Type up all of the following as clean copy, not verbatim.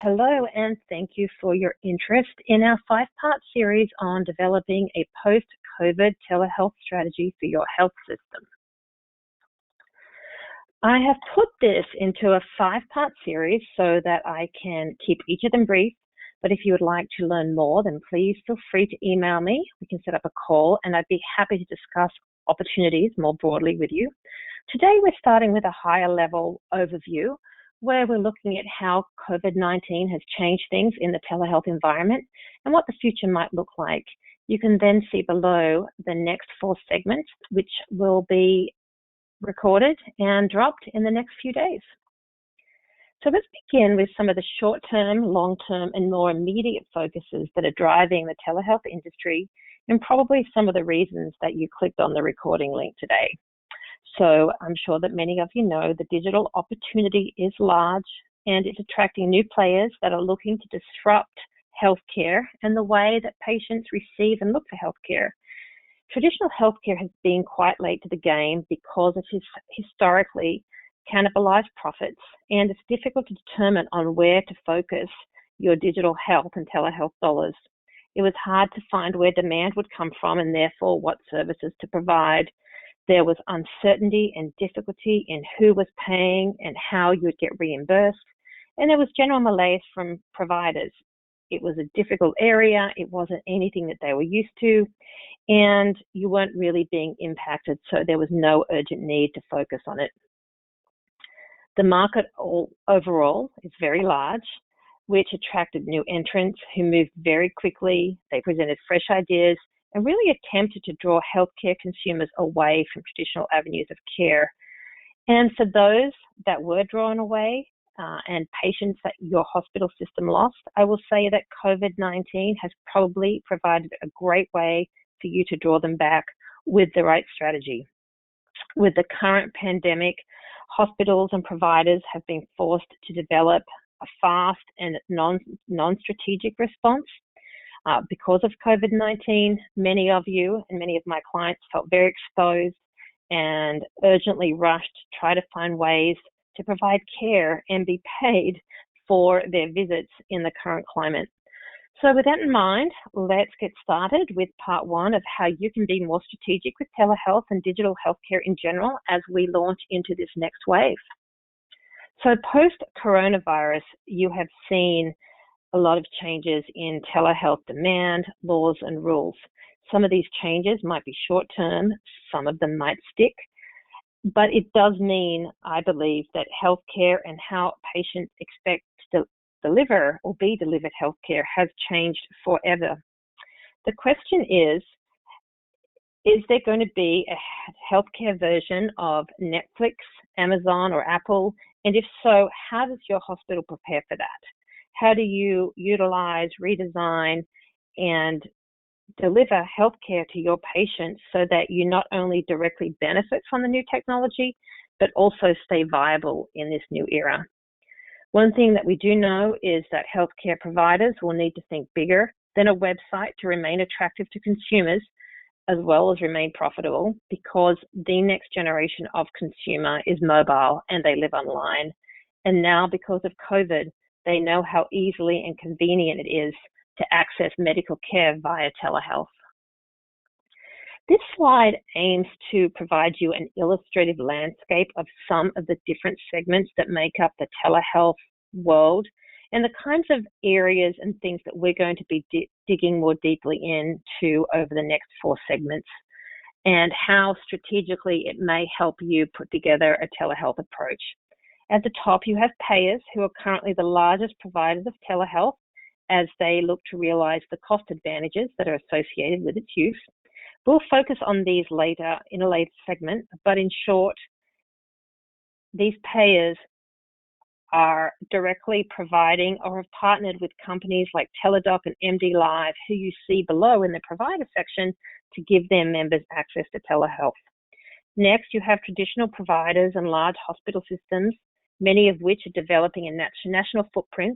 Hello, and thank you for your interest in our five-part series on developing a post-COVID telehealth strategy for your health system. I have put this into a five-part series so that I can keep each of them brief, but if you would like to learn more, then please feel free to email me. We can set up a call, and I'd be happy to discuss opportunities more broadly with you. Today, we're starting with a higher-level overview where we're looking at how COVID-19 has changed things in the telehealth environment and what the future might look like. You can then see below the next four segments, which will be recorded and dropped in the next few days. So let's begin with some of the short-term, long-term, and more immediate focuses that are driving the telehealth industry, and probably some of the reasons that you clicked on the recording link today. So I'm sure that many of you know the digital opportunity is large and it's attracting new players that are looking to disrupt healthcare and the way that patients receive and look for healthcare. Traditional healthcare has been quite late to the game because it has historically cannibalized profits, and it's difficult to determine on where to focus your digital health and telehealth dollars. It was hard to find where demand would come from and therefore what services to provide. There was uncertainty and difficulty in who was paying and how you would get reimbursed. And there was general malaise from providers. It was a difficult area. It wasn't anything that they were used to. And you weren't really being impacted. So there was no urgent need to focus on it. The market overall is very large, which attracted new entrants who moved very quickly. They presented fresh ideas and really attempted to draw healthcare consumers away from traditional avenues of care. And for those that were drawn away and patients that your hospital system lost, I will say that COVID-19 has probably provided a great way for you to draw them back with the right strategy. With the current pandemic, hospitals and providers have been forced to develop a fast and non-strategic response. Because of COVID-19, many of you and many of my clients felt very exposed and urgently rushed to try to find ways to provide care and be paid for their visits in the current climate. So with that in mind, let's get started with part one of how you can be more strategic with telehealth and digital healthcare in general as we launch into this next wave. So post-coronavirus, you have seen a lot of changes in telehealth demand, laws, and rules. Some of these changes might be short-term, some of them might stick, but it does mean, I believe, that healthcare and how patients expect to deliver or be delivered healthcare has changed forever. The question is there going to be a healthcare version of Netflix, Amazon, or Apple? And if so, how does your hospital prepare for that? How do you utilize, redesign, and deliver healthcare to your patients so that you not only directly benefit from the new technology, but also stay viable in this new era? One thing that we do know is that healthcare providers will need to think bigger than a website to remain attractive to consumers, as well as remain profitable, because the next generation of consumer is mobile and they live online. And now, because of COVID, they know how easily and convenient it is to access medical care via telehealth. This slide aims to provide you an illustrative landscape of some of the different segments that make up the telehealth world and the kinds of areas and things that we're going to be digging more deeply into over the next four segments, and how strategically it may help you put together a telehealth approach. At the top, you have payers who are currently the largest providers of telehealth as they look to realize the cost advantages that are associated with its use. We'll focus on these later in a later segment, but in short, these payers are directly providing or have partnered with companies like Teladoc and MD Live, who you see below in the provider section, to give their members access to telehealth. Next, you have traditional providers and large hospital systems, many of which are developing a national footprint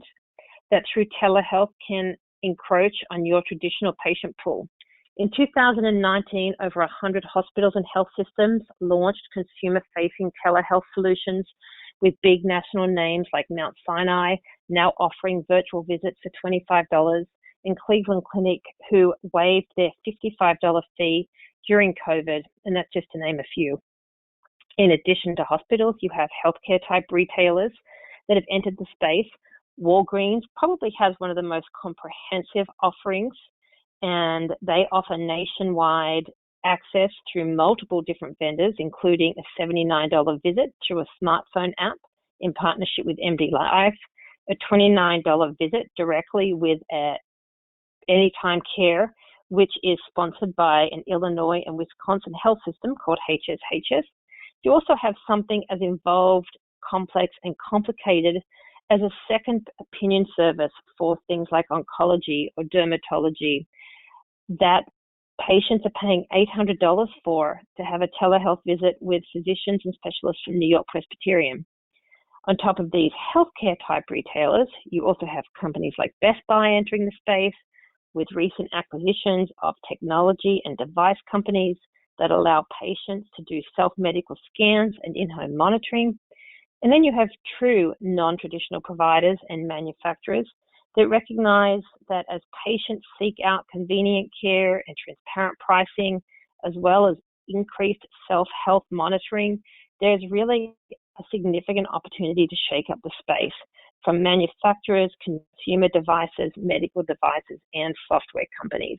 that through telehealth can encroach on your traditional patient pool. In 2019, over 100 hospitals and health systems launched consumer-facing telehealth solutions with big national names like Mount Sinai now offering virtual visits for $25, and Cleveland Clinic, who waived their $55 fee during COVID, and that's just to name a few. In addition to hospitals, you have healthcare type retailers that have entered the space. Walgreens probably has one of the most comprehensive offerings, and they offer nationwide access through multiple different vendors, including a $79 visit through a smartphone app in partnership with MD Life, a $29 visit directly with Anytime Care, which is sponsored by an Illinois and Wisconsin health system called HSHS. You also have something as involved, complex, and complicated as a second opinion service for things like oncology or dermatology that patients are paying $800 for to have a telehealth visit with physicians and specialists from New York Presbyterian. On top of these healthcare type retailers, you also have companies like Best Buy entering the space with recent acquisitions of technology and device companies that allow patients to do self-medical scans and in-home monitoring. And then you have true non-traditional providers and manufacturers that recognize that as patients seek out convenient care and transparent pricing, as well as increased self-health monitoring, there's really a significant opportunity to shake up the space from manufacturers, consumer devices, medical devices, and software companies.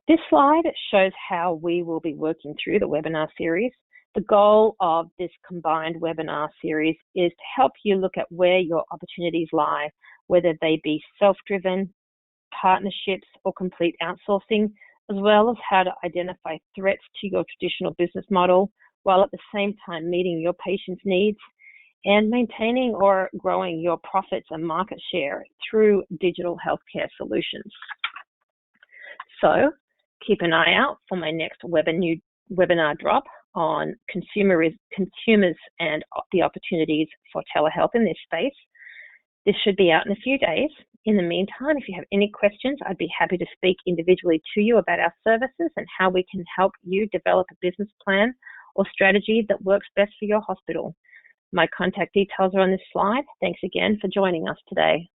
This slide shows how we will be working through the webinar series. The goal of this combined webinar series is to help you look at where your opportunities lie, whether they be self-driven, partnerships, or complete outsourcing, as well as how to identify threats to your traditional business model, while at the same time meeting your patients' needs and maintaining or growing your profits and market share through digital healthcare solutions. So keep an eye out for my next webinar drop on consumers and the opportunities for telehealth in this space. This should be out in a few days. In the meantime, if you have any questions, I'd be happy to speak individually to you about our services and how we can help you develop a business plan or strategy that works best for your hospital. My contact details are on this slide. Thanks again for joining us today.